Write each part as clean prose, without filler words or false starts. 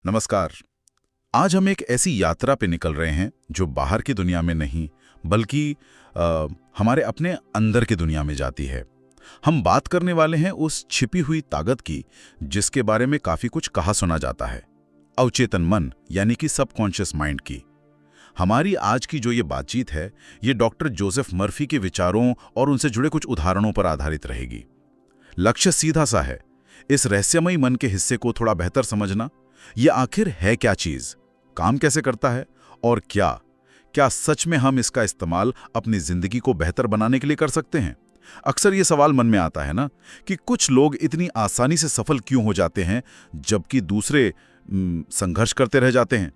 नमस्कार। आज हम एक ऐसी यात्रा पे निकल रहे हैं जो बाहर की दुनिया में नहीं बल्कि हमारे अपने अंदर की दुनिया में जाती है। हम बात करने वाले हैं उस छिपी हुई ताकत की जिसके बारे में काफी कुछ कहा सुना जाता है, अवचेतन मन यानी कि सबकॉन्शियस माइंड की। हमारी आज की जो ये बातचीत है ये डॉक्टर जोसेफ मर्फी के विचारों और उनसे जुड़े कुछ उदाहरणों पर आधारित रहेगी। लक्ष्य सीधा सा है, इस रहस्यमयी मन के हिस्से को थोड़ा बेहतर समझना। ये आखिर है क्या चीज, काम कैसे करता है और क्या सच में हम इसका इस्तेमाल अपनी जिंदगी को बेहतर बनाने के लिए कर सकते हैं। अक्सर ये सवाल मन में आता है ना कि कुछ लोग इतनी आसानी से सफल क्यों हो जाते हैं जबकि दूसरे संघर्ष करते रह जाते हैं।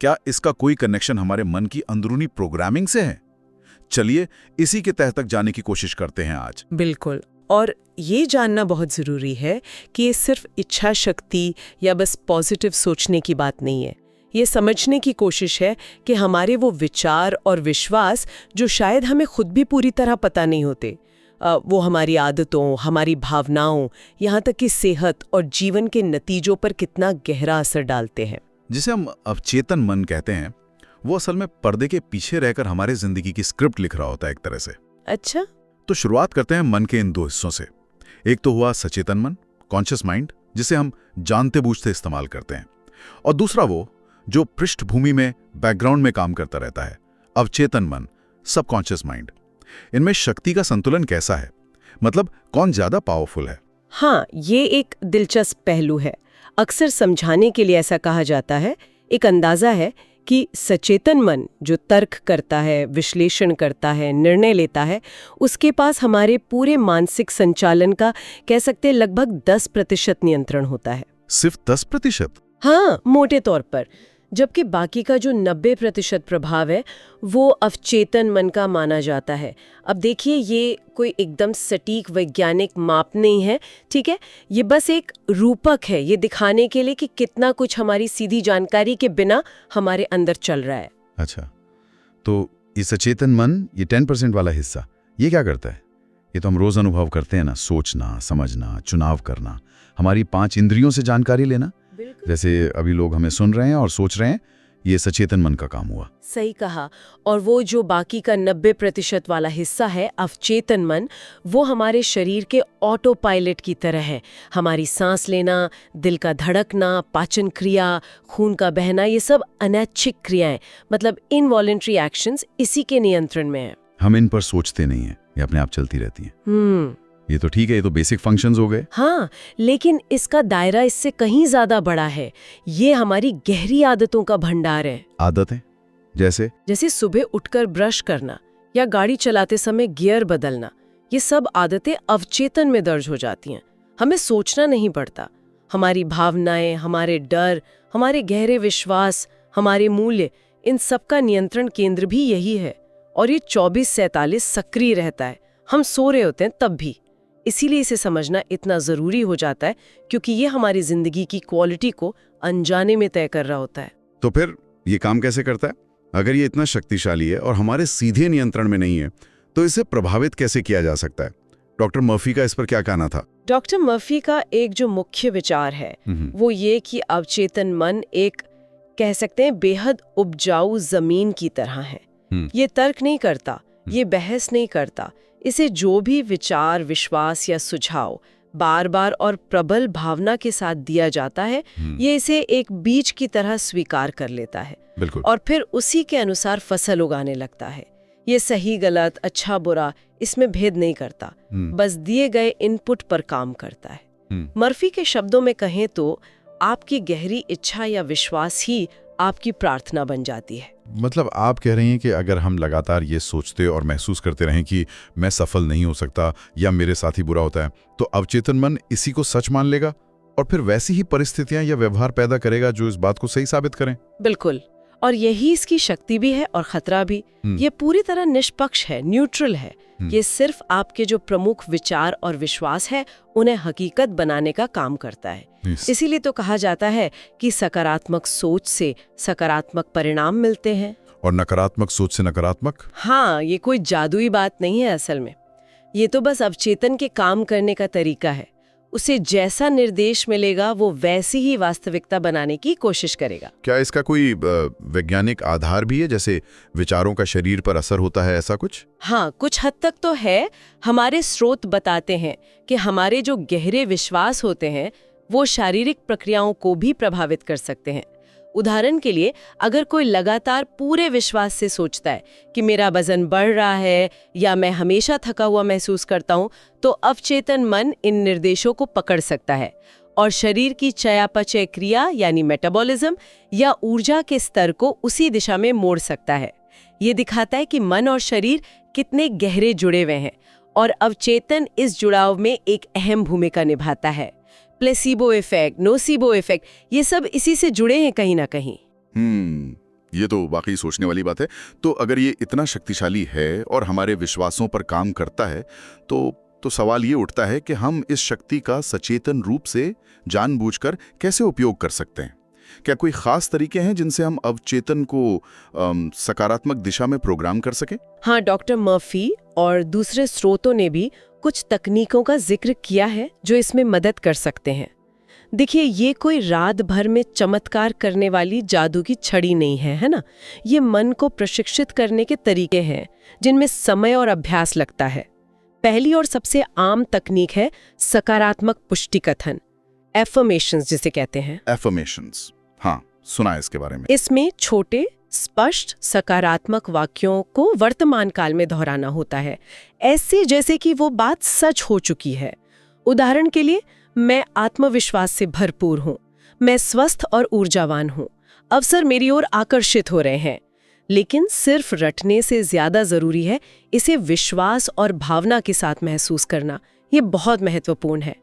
क्या इसका कोई कनेक्शन हमारे मन की अंदरूनी प्रोग्रामिंग से है? चलिए इसी के तह तक जाने की कोशिश करते हैं आज। बिल्कुल। और ये जानना बहुत ज़रूरी है कि ये सिर्फ इच्छा शक्ति या बस पॉजिटिव सोचने की बात नहीं है। ये समझने की कोशिश है कि हमारे वो विचार और विश्वास जो शायद हमें खुद भी पूरी तरह पता नहीं होते, वो हमारी आदतों, हमारी भावनाओं, यहाँ तक कि सेहत और जीवन के नतीजों पर कितना गहरा असर डालते हैं। जिसे हम अवचेतन मन कहते हैं, वो असल में पर्दे के पीछे रहकर हमारे जिंदगी की स्क्रिप्ट लिख रहा होता है एक तरह से। अच्छा, तो शुरुआत करते हैं मन के इन दो हिस्सों से। एक तो हुआ सचेतन मन, कॉन्शियस माइंड, जिसे हम जानते बूझते इस्तेमाल करते हैं, और दूसरा वो जो पृष्ठभूमि में बैकग्राउंड में काम करता रहता है, अवचेतन मन, सबकॉन्शियस माइंड। इनमें शक्ति का संतुलन कैसा है, मतलब कौन ज्यादा पावरफुल है? हाँ, ये एक दिलचस्प पहलू है। अक्सर समझाने के लिए ऐसा कहा जाता है, एक अंदाजा है कि सचेतन मन जो तर्क करता है, विश्लेषण करता है, निर्णय लेता है, उसके पास हमारे पूरे मानसिक संचालन का कह सकते हैं लगभग 10% नियंत्रण होता है। सिर्फ 10%? हाँ, मोटे तौर पर। जबकि बाकी का जो 90% प्रभाव है वो अवचेतन मन का माना जाता है। अब देखिए, ये कोई एकदम सटीक वैज्ञानिक माप नहीं है, ठीक है? ये बस एक रूपक है, ये दिखाने के लिए कि कितना कुछ हमारी सीधी जानकारी के बिना हमारे अंदर चल रहा है। अच्छा, तो ये सचेतन मन, ये 10% वाला हिस्सा, ये क्या करता है? ये तो हम रोज अनुभव करते हैं ना, सोचना, समझना, चुनाव करना, हमारी 5 इंद्रियों से जानकारी लेना। जैसे अभी लोग हमें सुन रहे हैं और सोच रहे हैं, ये सचेतन मन का काम हुआ। सही कहा। और वो जो बाकी का 90% वाला हिस्सा है, अवचेतन मन, वो हमारे शरीर के ऑटो पायलट की तरह है। हमारी सांस लेना, दिल का धड़कना, पाचन क्रिया, खून का बहना, ये सब अनैच्छिक क्रियाएं, मतलब इनवॉलेंट्री एक्शंस, इसी के नियंत्रण में है। हम इन पर सोचते नहीं हैं, ये अपने आप चलती रहती हैं। ये तो ठीक है, ये तो बेसिक फंक्शंस हो गए। हाँ, लेकिन इसका दायरा इससे कहीं ज्यादा बड़ा है। ये हमारी गहरी आदतों का भंडार है। आदतें? जैसे सुबह उठकर ब्रश करना या गाड़ी चलाते समय गियर बदलना, ये सब आदतें अवचेतन में दर्ज हो जाती हैं। हमें सोचना नहीं पड़ता। हमारी भावनाएं, हमारे डर, हमारे गहरे विश्वास, हमारे मूल्य, इन सब का नियंत्रण केंद्र भी यही है। और ये 24/47 सक्रिय रहता है। हम सो रहे होते हैं तब भी। इसीलिए इसे समझना इतना ज़रूरी हो जाता है, क्योंकि ये हमारी ज़िंदगी की क्वालिटी को अनजाने में तय कर रहा होता है। तो फिर ये काम कैसे करता है? अगर ये इतना शक्तिशाली है और हमारे सीधे नियंत्रण में नहीं है, तो इसे प्रभावित कैसे किया जा सकता है? डॉक्टर मर्फी का इस पर क्या कहना था? डॉक्टर मर्फी का एक जो मुख्य विचार है वो ये कि अवचेतन मन एक, कह सकते हैं, बेहद उपजाऊ जमीन की तरह है। ये तर्क नहीं करता, ये बहस नहीं करता। इसे जो भी विचार, विश्वास या सुझाव बार बार और प्रबल भावना के साथ दिया जाता है, ये इसे एक बीज की तरह स्वीकार कर लेता है। बिल्कुल। और फिर उसी के अनुसार फसल उगाने लगता है। ये सही गलत, अच्छा बुरा, इसमें भेद नहीं करता, बस दिए गए इनपुट पर काम करता है। मर्फी के शब्दों में कहें तो आपकी गहरी इच्छा या विश्वास ही आपकी प्रार्थना बन जाती है। मतलब आप कह रही हैं कि अगर हम लगातार ये सोचते और महसूस करते रहें कि मैं सफल नहीं हो सकता या मेरे साथ ही बुरा होता है, तो अवचेतन मन इसी को सच मान लेगा और फिर वैसी ही परिस्थितियां या व्यवहार पैदा करेगा जो इस बात को सही साबित करें। बिल्कुल। और यही इसकी शक्ति भी है और खतरा भी। ये पूरी तरह निष्पक्ष है, न्यूट्रल है। ये सिर्फ आपके जो प्रमुख विचार और विश्वास है उन्हें हकीकत बनाने का काम करता है। इसीलिए तो कहा जाता है कि सकारात्मक सोच से सकारात्मक परिणाम मिलते हैं और नकारात्मक सोच से नकारात्मक। हाँ, ये कोई जादुई बात नहीं है असल में। ये तो बस अवचेतन के काम करने का तरीका है। उसे जैसा निर्देश मिलेगा वो वैसी ही वास्तविकता बनाने की कोशिश करेगा। क्या इसका कोई वैज्ञानिक आधार भी है, जैसे विचारों का शरीर पर असर होता है, ऐसा कुछ? हाँ, कुछ हद तक तो है। हमारे स्रोत बताते हैं कि हमारे जो गहरे विश्वास होते हैं वो शारीरिक प्रक्रियाओं को भी प्रभावित कर सकते हैं। उदाहरण के लिए, अगर कोई लगातार पूरे विश्वास से सोचता है कि मेरा वजन बढ़ रहा है या मैं हमेशा थका हुआ महसूस करता हूँ, तो अवचेतन मन इन निर्देशों को पकड़ सकता है और शरीर की चयापचय क्रिया यानी मेटाबॉलिज्म या ऊर्जा के स्तर को उसी दिशा में मोड़ सकता है। ये दिखाता है कि मन और शरीर कितने गहरे जुड़े हुए हैं और अवचेतन इस जुड़ाव में एक अहम भूमिका निभाता है। प्लेसिबो इफेक्ट, नोसिबो इफेक्ट, ये सब इसी से जुड़े हैं कहीं ना कहीं। ये तो वाकई सोचने वाली बात है। तो अगर ये इतना शक्तिशाली है और हमारे विश्वासों पर काम करता है, तो सवाल ये उठता है कि हम इस शक्ति का सचेतन रूप से जानबूझकर कैसे उपयोग कर सकते हैं? क्या कोई खास तरीके हैं जिनसे हम अवचेतन को सकारात्मक दिशा में प्रोग्राम कर सकें? हाँ, डॉक्टर मर्फी और दूसरे स्रोतों ने भी कुछ तकनीकों का जिक्र किया है जो इसमें मदद कर सकते हैं। देखिए, ये कोई रात भर में चमत्कार करने वाली जादू की छड़ी नहीं है ना? ये मन को प्रशिक्षित करने के तरीके हैं जिनमें समय और अभ्यास लगता है। पहली और सबसे आम तकनीक है सकारात्मक पुष्टि कथन, एफर्मेशंस जिसे कहते हैं। एफर्मेशंस, हाँ, सुना है इसके बारे में। इसमें छोटे स्पष्ट सकारात्मक वाक्यों को वर्तमान काल में दोहराना होता है, ऐसे जैसे कि वो बात सच हो चुकी है। उदाहरण के लिए, मैं आत्मविश्वास से भरपूर हूँ, मैं स्वस्थ और ऊर्जावान हूँ, अवसर मेरी ओर आकर्षित हो रहे हैं। लेकिन सिर्फ रटने से ज्यादा जरूरी है इसे विश्वास और भावना के साथ महसूस करना। ये बहुत महत्वपूर्ण है।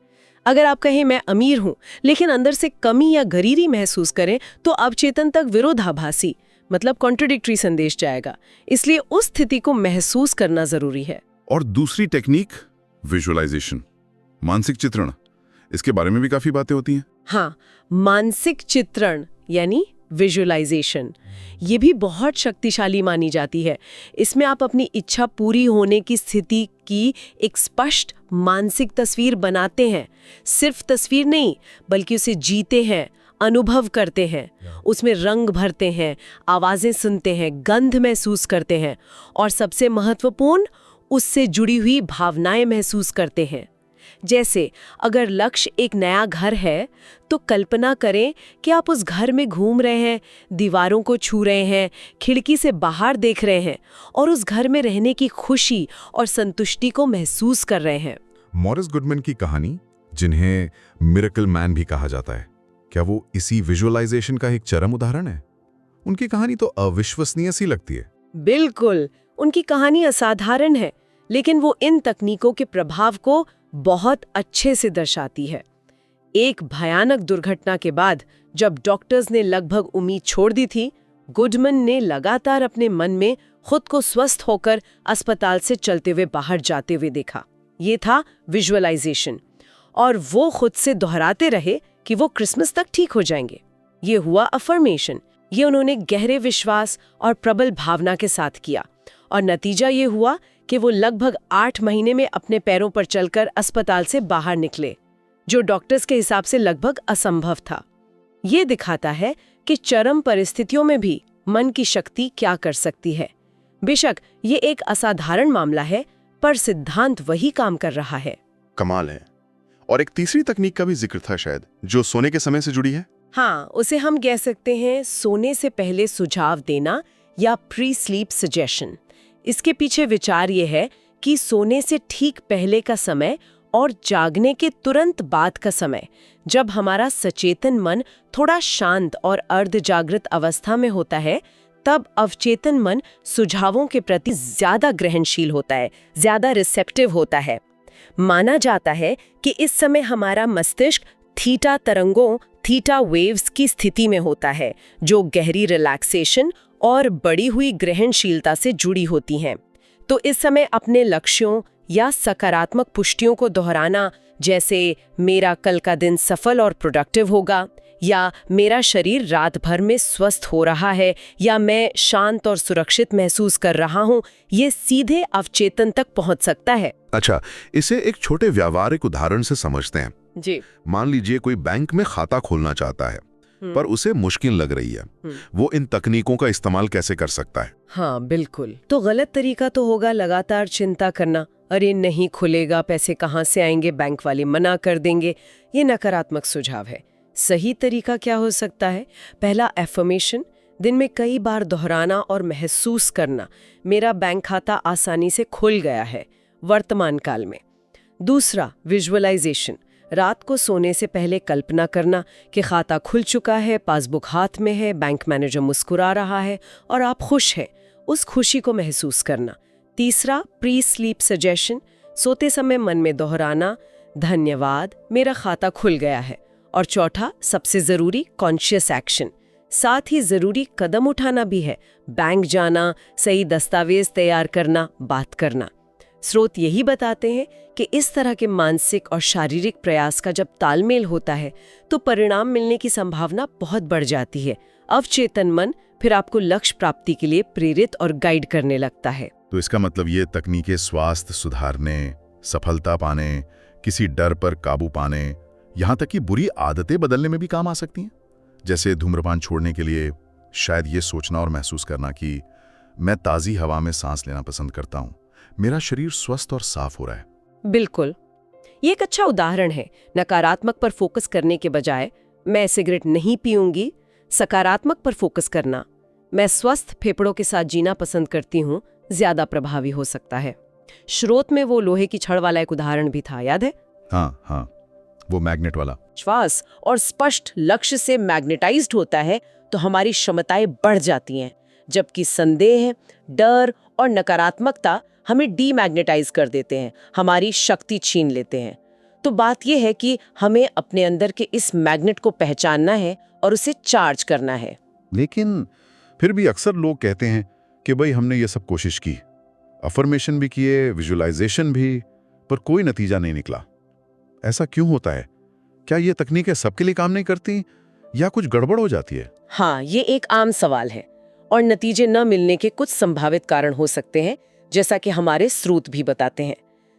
अगर आप कहें मैं अमीर हूँ लेकिन अंदर से कमी या गरीबी महसूस करें, तो अवचेतन तक विरोधाभासी मतलब कॉन्ट्रडिक्टरी संदेश जाएगा। इसलिए उस स्थिति को महसूस करना जरूरी है। और दूसरी टेक्निक विजुअलाइजेशन, मानसिक चित्रण, इसके बारे में भी काफी बातें होती हैं। हाँ, मानसिक चित्रण यानी विजुअलाइजेशन, ये भी बहुत शक्तिशाली मानी जाती है। इसमें आप अपनी इच्छा पूरी होने की स्थिति की एक स्पष्ट मानसिक तस्वीर बनाते हैं। सिर्फ तस्वीर नहीं, बल्कि उसे जीते हैं, अनुभव करते हैं, उसमें रंग भरते हैं, आवाजें सुनते हैं, गंध महसूस करते हैं और सबसे महत्वपूर्ण, उससे जुड़ी हुई भावनाएं महसूस करते हैं। जैसे अगर लक्ष्य एक नया घर है, तो कल्पना करें कि आप उस घर में घूम रहे हैं, दीवारों को छू रहे हैं, खिड़की से बाहर देख रहे हैं और उस घर में रहने की खुशी और संतुष्टि को महसूस कर रहे हैं। मॉरिस गुडमैन की कहानी, जिन्हें मिरेकल मैन भी कहा जाता है, क्या वो इसी विजुअलाइजेशन का एक चरम उदाहरण है? उनकी कहानी तो अविश्वसनीय सी लगती है। बिल्कुल, उनकी कहानी असाधारण है, लेकिन वो इन तकनीकों के प्रभाव को बहुत अच्छे से दर्शाती है। एक भयानक दुर्घटना के बाद जब डॉक्टर्स ने लगभग उम्मीद छोड़ दी थी, गुडमैन ने लगातार अपने मन में खुद को स्वस्थ होकर अस्पताल से चलते हुए बाहर जाते हुए देखा। ये था विजुअलाइजेशन, और वो खुद से दोहराते रहे कि वो क्रिसमस तक ठीक हो जाएंगे। ये हुआ अफर्मेशन। ये उन्होंने गहरे विश्वास और प्रबल भावना के साथ किया और नतीजा ये हुआ कि वो लगभग 8 महीने में अपने पैरों पर चलकर अस्पताल से बाहर निकले, जो डॉक्टर्स के हिसाब से लगभग असंभव था। ये दिखाता है कि चरम परिस्थितियों में भी मन की शक्ति क्या कर सकती है। बेशक ये एक असाधारण मामला है, पर सिद्धांत वही काम कर रहा है। कमाल है। और एक तीसरी तकनीक का भी जिक्र था शायद, जो सोने के समय से जुड़ी है। हाँ, उसे हम कह सकते हैं सोने से पहले सुझाव देना या प्री स्लीप सजेशन। इसके पीछे विचार ये है कि सोने से ठीक पहले का समय और जागने के तुरंत बाद का समय, जब हमारा सचेतन मन थोड़ा शांत और अर्ध जागृत अवस्था में होता है, तब अवचेतन मन सुझावों के प्रति ज्यादा ग्रहणशील होता है, ज्यादा रिसेप्टिव होता है। माना जाता है कि इस समय हमारा मस्तिष्क थीटा तरंगों, थीटा वेव्स की स्थिति में होता है, जो गहरी रिलैक्सेशन और बढ़ी हुई ग्रहणशीलता से जुड़ी होती हैं। तो इस समय अपने लक्ष्यों या सकारात्मक पुष्टियों को दोहराना, जैसे मेरा कल का दिन सफल और प्रोडक्टिव होगा, या मेरा शरीर रात भर में स्वस्थ हो रहा है, या मैं शांत और सुरक्षित महसूस कर रहा हूँ, ये सीधे अवचेतन तक पहुँच सकता है। अच्छा, इसे एक छोटे व्यावहारिक उदाहरण से समझते हैं। जी। मान लीजिए कोई बैंक में खाता खोलना चाहता है, पर उसे मुश्किल लग रही है। वो इन तकनीकों का इस्तेमाल कैसे कर सकता है? हाँ बिल्कुल। तो गलत तरीका तो होगा लगातार चिंता करना, अरे नहीं खुलेगा, पैसे कहाँ से आएंगे, बैंक वाले मना कर देंगे। ये नकारात्मक सुझाव है। सही तरीका क्या हो सकता है? पहला, एफर्मेशन, दिन में कई बार दोहराना और महसूस करना, मेरा बैंक खाता आसानी से खुल गया है वर्तमान काल में। दूसरा, विजुअलाइजेशन, रात को सोने से पहले कल्पना करना कि खाता खुल चुका है, पासबुक हाथ में है, बैंक मैनेजर मुस्कुरा रहा है और आप खुश हैं, उस खुशी को महसूस करना। तीसरा, प्री स्लीप सजेशन, सोते समय मन में दोहराना, धन्यवाद, मेरा खाता खुल गया है। और चौथा, सबसे जरूरी, कॉन्शियस एक्शन, साथ ही जरूरी कदम उठाना भी है, बैंक जाना, सही दस्तावेज तैयार करना, बात करना। स्रोत यही बताते हैं कि इस तरह के मानसिक और शारीरिक प्रयास का जब तालमेल होता है तो परिणाम मिलने की संभावना बहुत बढ़ जाती है। अवचेतन मन फिर आपको लक्ष्य प्राप्ति के लिए प्रेरित और गाइड करने लगता है। तो इसका मतलब ये तकनीकें स्वास्थ्य सुधारने, सफलता पाने, किसी डर पर काबू पाने, यहाँ तक कि बुरी आदतें बदलने में भी काम आ सकती हैं। जैसे धूम्रपान छोड़ने के लिए शायद ये सोचना और महसूस करना कि मैं ताज़ी हवा में सांस लेना पसंद करता हूँ, मेरा शरीर स्वस्थ और साफ हो रहा है। बिल्कुल, ये एक अच्छा उदाहरण है। नकारात्मक पर फोकस करने के बजाय मैं सिगरेट नहीं पीऊंगी, सकारात्मक पर फोकस करना, मैं स्वस्थ फेफड़ों के साथ जीना पसंद करती हूँ, ज्यादा प्रभावी हो सकता है। स्रोत में वो लोहे की छड़ वाला एक उदाहरण भी था, याद है? हाँ, वो मैग्नेट वाला। विश्वास और स्पष्ट लक्ष्य से मैग्नेटाइज्ड होता है तो हमारी क्षमताएं बढ़ जाती हैं, जबकि संदेह, डर और नकारात्मकता हमें डीमैग्नेटाइज कर देते हैं, हमारी शक्ति छीन लेते हैं। तो बात यह है कि हमें अपने अंदर के इस मैग्नेट को पहचानना है और उसे चार्ज करना है। लेकिन फिर भी अक्सर लोग कहते हैं कि भाई हमने ये सब कोशिश की, अफर्मेशन भी किए, विजुअलाइजेशन भी, पर कोई नतीजा नहीं निकला। ऐसा क्यों होता है? क्या ये तकनीकें सबके लिए काम नहीं करती या कुछ गड़बड़ हो जाती है? हाँ, ये एक आम सवाल है और नतीजे न मिलने के कुछ संभावित कारण हो सकते हैं, जैसा कि हमारे स्रोत भी बताते हैं।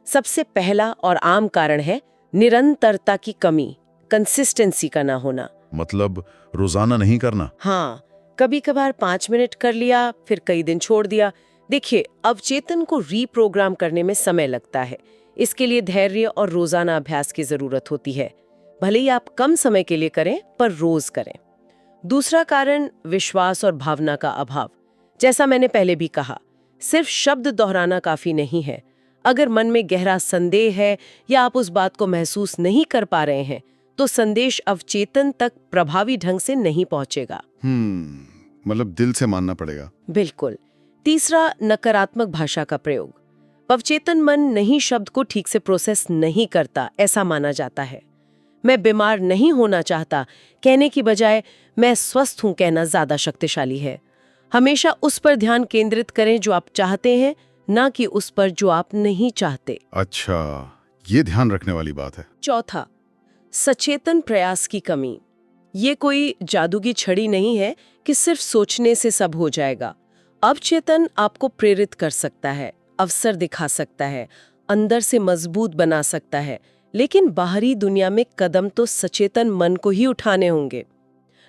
सबसे पहला और आम कारण है निरंतरता की कमी, कंसिस्टेंसी का ना होना। मतलब रोजाना नहीं करना? हाँ, कभी कभार 5 मिनट कर लिया, फिर कई दिन छोड़ दिया। देखिए, अवचेतन को रीप्रोग्राम करने में समय लगता है। इसके लिए धैर्य और रोजाना अभ्यास की जरूरत होती है। भले ही आप कम समय के लिए करें, पर रोज करें। दूसरा कारण विश्वास और भावना का अभाव। जैसा मैंने पहले भी कहा, सिर्फ शब्द दोहराना काफी नहीं है। अगर मन में गहरा संदेह है या आप उस बात को महसूस नहीं कर पा रहे हैं, तो संदेश अवचेतन तक प्रभावी ढंग से नहीं पहुंचेगा। मतलब दिल से मानना पड़ेगा। बिल्कुल। तीसरा, नकारात्मक भाषा का प्रयोग। अवचेतन मन नहीं शब्द को ठीक से प्रोसेस नहीं करता, ऐसा माना जाता है। मैं बीमार नहीं होना चाहता कहने की बजाय मैं स्वस्थ हूं कहना ज्यादा शक्तिशाली है। हमेशा उस पर ध्यान केंद्रित करें जो आप चाहते हैं, ना कि उस पर जो आप नहीं चाहते। अच्छा, ये ध्यान रखने वाली बात है। चौथा, सचेतन प्रयास की कमी। ये कोई जादू की छड़ी नहीं है कि सिर्फ सोचने से सब हो जाएगा। अवचेतन आपको प्रेरित कर सकता है, अवसर दिखा सकता है, अंदर से मजबूत बना सकता है, लेकिन बाहरी दुनिया में कदम तो सचेतन मन को ही उठाने होंगे।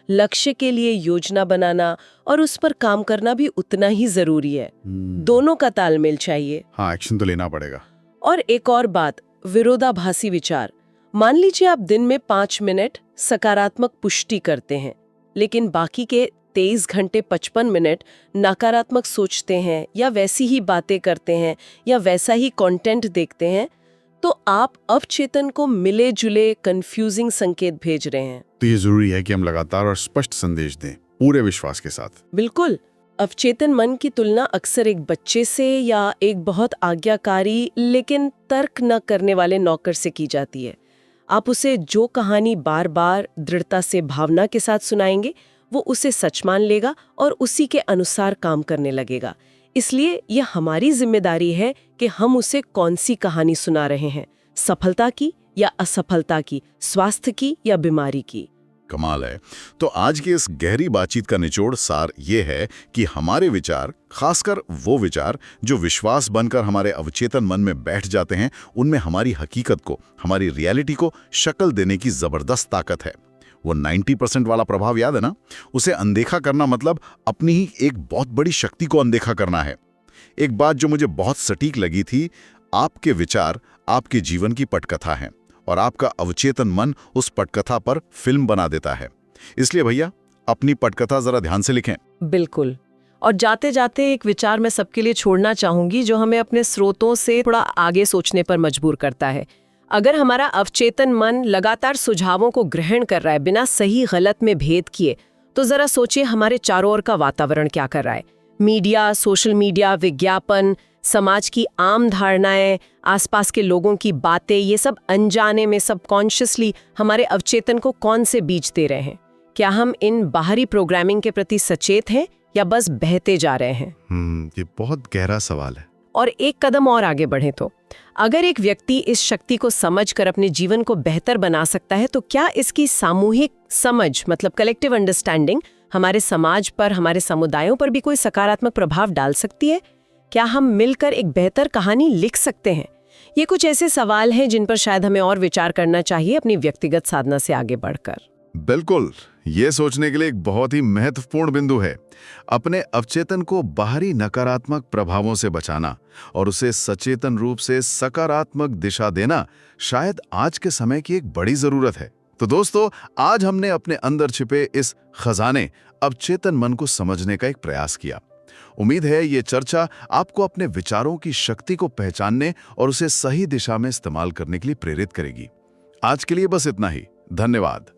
लक्ष्य के लिए योजना बनाना और उस पर काम करना भी उतना ही जरूरी है। दोनों का तालमेल चाहिए। हाँ, एक्शन तो लेना पड़ेगा। और एक और बात, विरोधाभासी विचार। मान लीजिए आप दिन में 5 मिनट सकारात्मक पुष्टि करते हैं, लेकिन बाकी के 23 घंटे 55 मिनट नकारात्मक सोचते हैं या वैसी ही बातें करते हैं या वैसा ही कंटेंट देखते हैं, तो आप अवचेतन को मिले जुले कंफ्यूजिंग संकेत भेज रहे हैं। तो ये जरूरी है कि हम लगातार और स्पष्ट संदेश दें, पूरे विश्वास के साथ। बिल्कुल। अवचेतन मन की तुलना अक्सर एक बच्चे से या एक बहुत आज्ञाकारी लेकिन तर्क न करने वाले नौकर से की जाती है। आप उसे जो कहानी बार बार दृढ़ता से भावना के साथ सुनाएंगे, वो उसे सच मान लेगा और उसी के अनुसार काम करने लगेगा। इसलिए यह हमारी जिम्मेदारी है कि हम उसे कौन सी कहानी सुना रहे हैं, सफलता की या असफलता की, स्वास्थ्य की या बीमारी की। कमाल है। तो आज की इस गहरी बातचीत का निचोड़ सार ये है कि हमारे विचार, खासकर वो विचार जो विश्वास बनकर हमारे अवचेतन मन में बैठ जाते हैं, उनमें हमारी हकीकत को, हमारी रियलिटी को शक्ल देने की जबरदस्त ताकत है। वो 90% वाला प्रभाव याद है ना? उसे अनदेखा करना मतलब अपनी ही एक बहुत बड़ी शक्ति को अनदेखा करना है। एक बात जो मुझे बहुत सटीक लगी थी, आपके विचार आपके जीवन की पटकथा हैं और आपका अवचेतन मन उस पटकथा पर फिल्म बना देता है। इसलिए भैया, अपनी पटकथा जरा ध्यान से लिखें। बिल्कुल। और जाते जाते एक विचार मैं सबके लिए छोड़ना चाहूंगी जो हमें अपने स्रोतों से थोड़ा आगे सोचने पर मजबूर करता है। अगर हमारा अवचेतन मन लगातार सुझावों को ग्रहण कर रहा है बिना सही गलत में भेद किए, तो जरा सोचिए हमारे चारों ओर का वातावरण क्या कर रहा है। मीडिया, सोशल मीडिया, विज्ञापन, समाज की आम धारणाएं, आसपास के लोगों की बातें, ये सब अनजाने में सबकॉन्शियसली हमारे अवचेतन को कौन से बीज दे रहे हैं? क्या हम इन बाहरी प्रोग्रामिंग के प्रति सचेत हैं या बस बहते जा रहे हैं? ये बहुत गहरा सवाल है। और एक कदम और आगे बढ़े तो अगर एक व्यक्ति इस शक्ति को समझकर अपने जीवन को बेहतर बना सकता है, तो क्या इसकी सामूहिक समझ मतलब कलेक्टिव अंडरस्टैंडिंग हमारे समाज पर, हमारे समुदायों पर भी कोई सकारात्मक प्रभाव डाल सकती है? क्या हम मिलकर एक बेहतर कहानी लिख सकते हैं? ये कुछ ऐसे सवाल हैं जिन पर शायद हमें और विचार करना चाहिए अपनी व्यक्तिगत साधना से आगे बढ़कर। बिल्कुल, ये सोचने के लिए एक बहुत ही महत्वपूर्ण बिंदु है। अपने अवचेतन को बाहरी नकारात्मक प्रभावों से बचाना और उसे सचेतन रूप से सकारात्मक दिशा देना शायद आज के समय की एक बड़ी जरूरत है। तो दोस्तों, आज हमने अपने अंदर छिपे इस खजाने अवचेतन मन को समझने का एक प्रयास किया। उम्मीद है ये चर्चा आपको अपने विचारों की शक्ति को पहचानने और उसे सही दिशा में इस्तेमाल करने के लिए प्रेरित करेगी। आज के लिए बस इतना ही। धन्यवाद।